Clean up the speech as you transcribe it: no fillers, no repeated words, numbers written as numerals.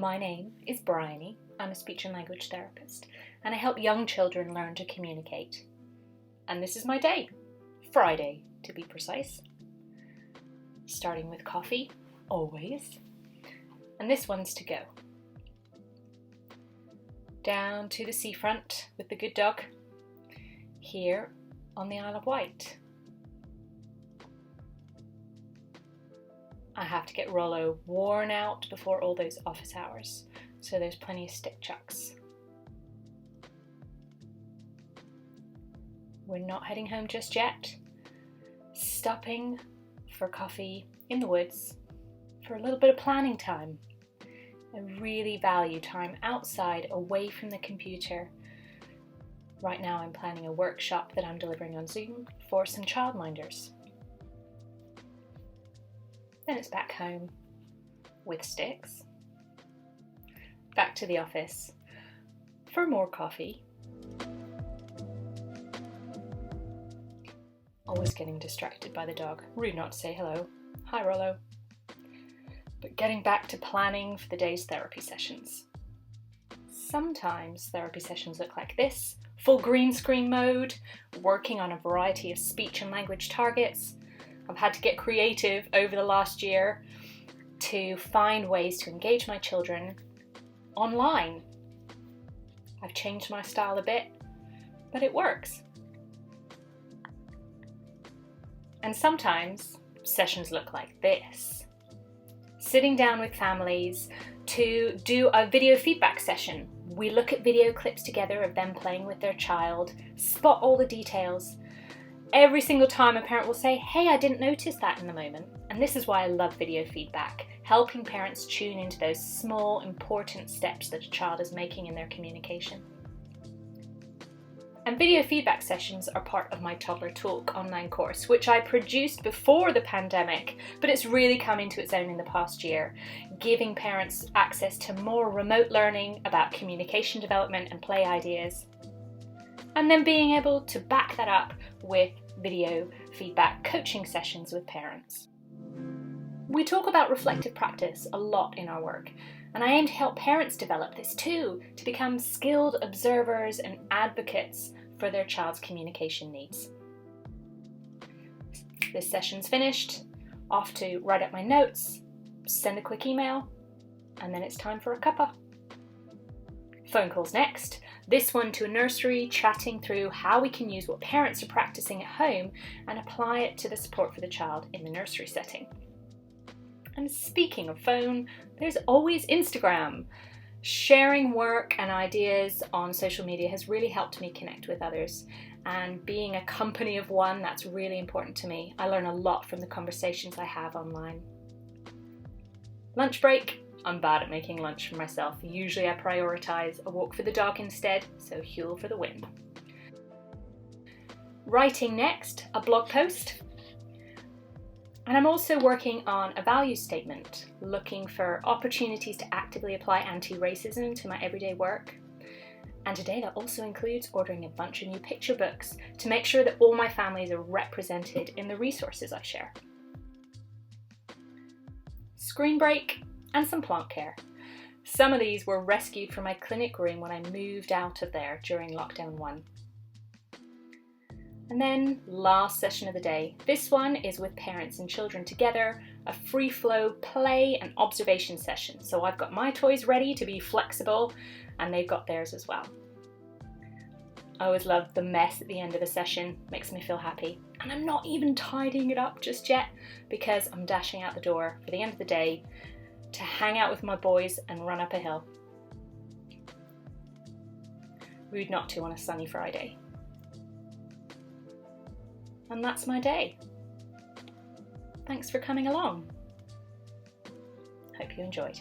My name is Bryony. I'm a speech and language therapist, and I help young children learn to communicate. And this is my day, Friday to be precise. Starting with coffee, always. And this one's to go. Down to the seafront with the good dog, here on the Isle of Wight. I have to get Rollo worn out before all those office hours, so there's plenty of stick chucks. We're not heading home just yet. Stopping for coffee in the woods for a little bit of planning time. I really value time outside, away from the computer. Right now I'm planning a workshop that I'm delivering on Zoom for some childminders. Then it's back home with sticks. Back to the office for more coffee. Always getting distracted by the dog. Rude not to say hello. Hi, Rollo. But getting back to planning for the day's therapy sessions. Sometimes therapy sessions look like this. Full green screen mode, working on a variety of speech and language targets. I've had to get creative over the last year to find ways to engage my children online. I've changed my style a bit, but it works. And sometimes sessions look like this. Sitting down with families to do a video feedback session. We look at video clips together of them playing with their child, spot all the details. Every single time a parent will say, hey, I didn't notice that in the moment. And this is why I love video feedback, helping parents tune into those small, important steps that a child is making in their communication. And video feedback sessions are part of my Toddler Talk online course, which I produced before the pandemic, but it's really come into its own in the past year, giving parents access to more remote learning about communication development and play ideas, and then being able to back that up with video feedback coaching sessions with parents. We talk about reflective practice a lot in our work, and I aim to help parents develop this too, to become skilled observers and advocates for their child's communication needs. This session's finished, off to write up my notes, send a quick email, and then it's time for a cuppa. Phone calls next. This one to a nursery, chatting through how we can use what parents are practicing at home and apply it to the support for the child in the nursery setting. And speaking of phone, there's always Instagram. Sharing work and ideas on social media has really helped me connect with others, and being a company of one, that's really important to me. I learn a lot from the conversations I have online. Lunch break. I'm bad at making lunch for myself. Usually I prioritise a walk for the dog instead, so Huel for the win. Writing next, a blog post. And I'm also working on a value statement, looking for opportunities to actively apply anti-racism to my everyday work. And today that also includes ordering a bunch of new picture books to make sure that all my families are represented in the resources I share. Screen break and some plant care. Some of these were rescued from my clinic room when I moved out of there during lockdown 1. And then last session of the day. This one is with parents and children together, a free flow play and observation session. So I've got my toys ready to be flexible and they've got theirs as well. I always love the mess at the end of the session, makes me feel happy. And I'm not even tidying it up just yet because I'm dashing out the door for the end of the day to hang out with my boys and run up a hill. Rude not to on a sunny Friday. And that's my day. Thanks for coming along. Hope you enjoyed.